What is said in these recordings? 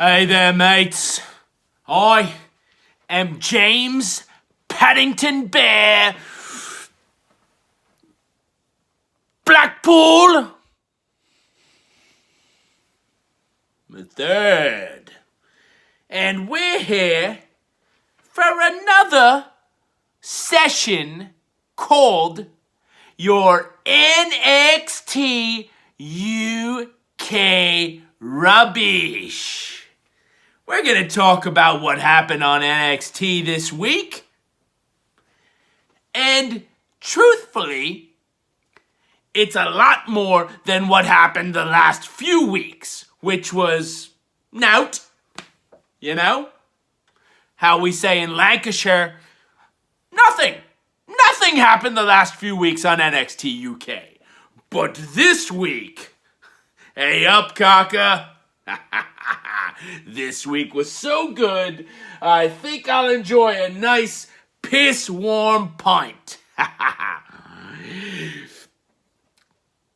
Hey there, mates. I am James Paddington Bear Blackpool the third. And we're here for another session called your NXT UK Rubbish. We're going to talk about what happened on NXT this week. And truthfully, it's a lot more than what happened the last few weeks, which was nout. You know? How we say in Lancashire, nothing. Nothing happened the last few weeks on NXT UK. But this week, hey up, Cara. This week was so good, I think I'll enjoy a nice piss-warm pint.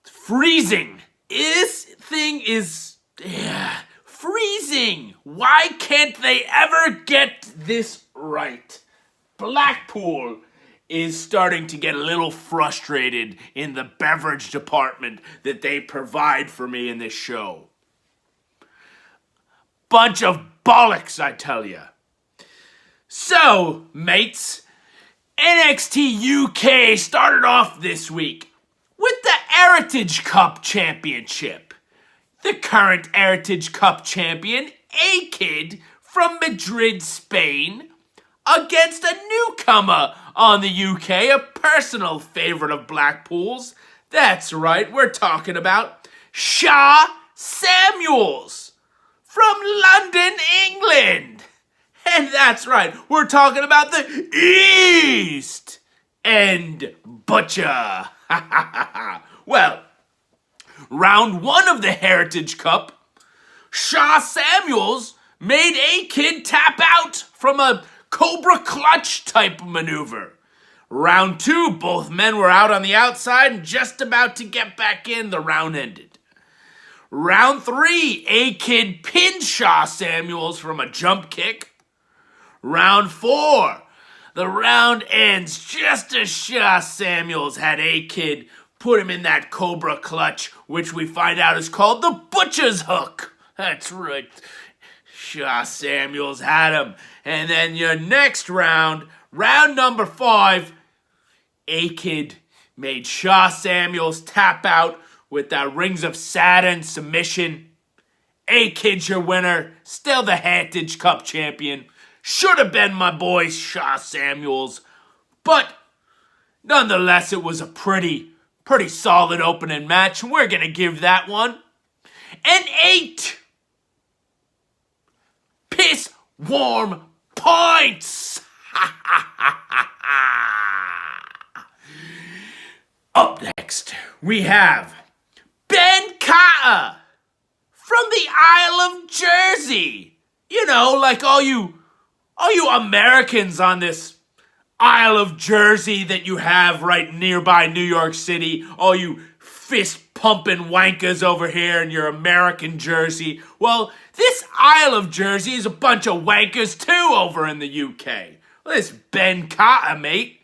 Freezing. This thing is freezing. Why can't they ever get this right? Blackpool is starting to get a little frustrated in the beverage department that they provide for me in this show. Bunch of bollocks, I tell ya. So, mates, NXT UK started off this week with the Heritage Cup Championship. The current Heritage Cup champion, A-Kid from Madrid, Spain, against a newcomer on the UK, a personal favorite of Blackpool's. That's right, we're talking about Sha Samuels from London, England. And that's right, we're talking about the East End Butcher. Well, round one of the Heritage Cup, Sha Samuels made A-Kid tap out from a Cobra Clutch type maneuver. Round two, both men were out on the outside and just about to get back in. The round ended. Round three, A-Kid pinned Sha Samuels from a jump kick. Round four, the round ends just as Sha Samuels had A-Kid put him in that Cobra Clutch, which we find out is called the Butcher's Hook. That's right. Sha Samuels had him. And then your next round, round number 5, A-Kid made Sha Samuels tap out with that Rings of Saturn submission. A-Kid's your winner, still the Heritage Cup champion. Should have been my boy Sha Samuels, but nonetheless it was a pretty solid opening match, and we're going to give that one an 8 piss warm points. Up next, we have Cara from the Isle of Jersey. You know, like all you Americans on this Isle of Jersey that you have right nearby New York City, all you fist-pumping wankers over here in your American Jersey. Well, this Isle of Jersey is a bunch of wankers too over in the UK. Well, this Cara, mate,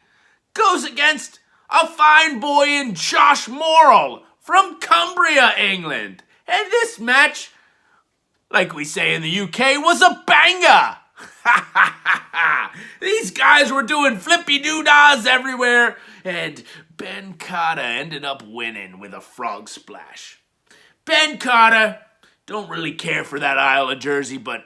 goes against a fine boy in Josh Morrell from Cumbria, England. And this match, like we say in the UK, was a banger. These guys were doing flippy-doo-dahs everywhere, and Cara ended up winning with a frog splash. Cara, don't really care for that Isle of Jersey, but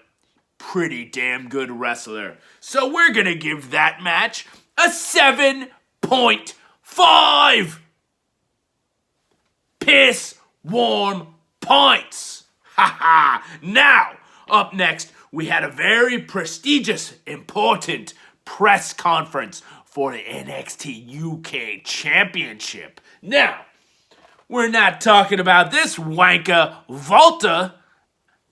pretty damn good wrestler. So we're gonna give that match a 7.5 piss warm points. Now, up next, we had a very prestigious, important press conference for the NXT UK Championship. Now, we're not talking about this wanker Volta,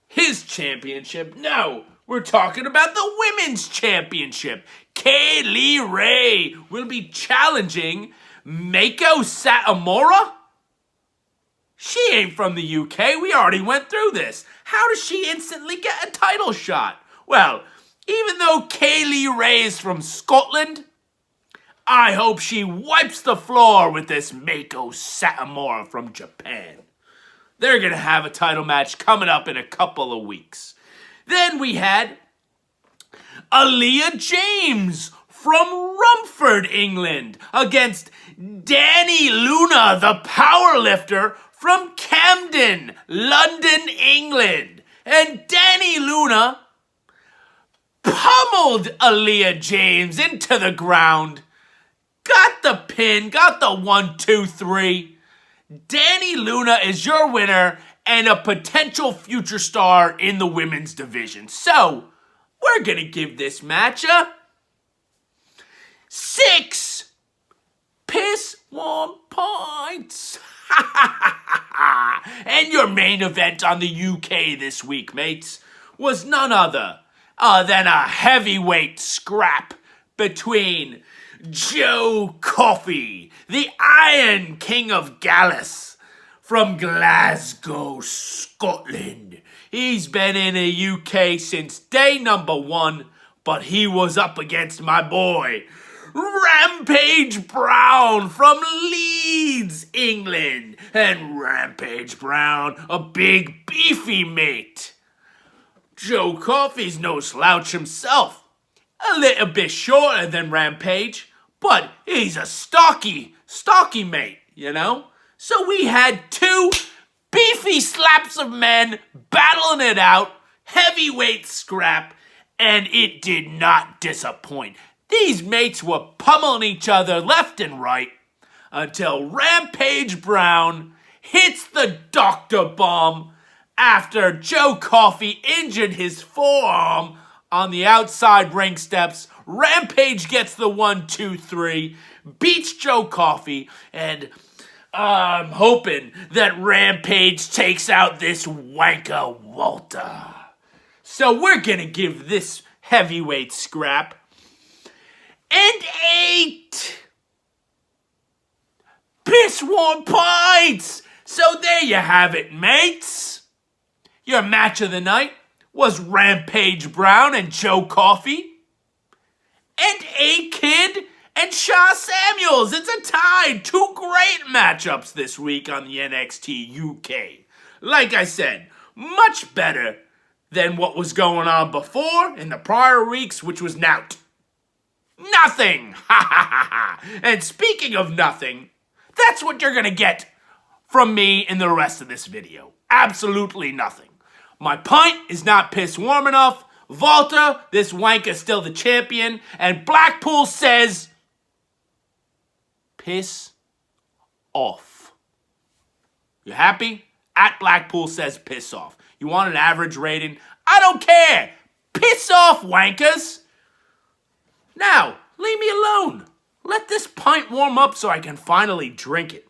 his championship. No, we're talking about the Women's Championship. Kaylee Ray will be challenging Meiko Satomura. She ain't from the UK. We already went through this. How does she instantly get a title shot? Well, even though Kaylee Ray is from Scotland, I hope she wipes the floor with this Mako Satomura from Japan. They're going to have a title match coming up in a couple of weeks. Then we had Aleah James from Rumford, England, against Dani Luna, the powerlifter from Camden, London, England. And Dani Luna pummeled Aleah James into the ground. Got the pin, got the 1, 2, 3. Dani Luna is your winner and a potential future star in the women's division. So, we're going to give this match a 6 piss warm points. And your main event on the UK this week, mates, was none other than a heavyweight scrap between Joe Coffey, the Iron King of Gallus, from Glasgow, Scotland. He's been in the UK since day number 1, but he was up against my boy, Rampage Brown from Leeds, England. And Rampage Brown, a big beefy mate. Joe Coffey's no slouch himself. A little bit shorter than Rampage, but he's a stocky mate, you know? So we had 2 beefy slaps of men battling it out, heavyweight scrap, and it did not disappoint. These mates were pummeling each other left and right until Rampage Brown hits the Doctor Bomb after Joe Coffey injured his forearm on the outside ring steps. Rampage gets the 1, 2, 3, beats Joe Coffey, and I'm hoping that Rampage takes out this wanker Walter. So we're gonna give this heavyweight scrap an 8 piss warm points. So there you have it, mates. Your match of the night was Rampage Brown and Joe Coffey, and A-Kid and Shaw Samuels. It's a tie. 2 great matchups this week on the NXT UK. Like I said, much better than what was going on before in the prior weeks, which was nothing. And speaking of nothing, that's what you're gonna get from me in the rest of this video. Absolutely nothing. My pint is not piss warm enough. Walter, this wanker's still the champion. And Blackpool says, piss off. You happy? At Blackpool says piss off. You want an average rating? I don't care. Piss off, wankers. Now, leave me alone. Let this pint warm up so I can finally drink it.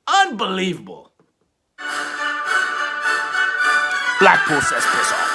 Unbelievable. Blackpool says piss off.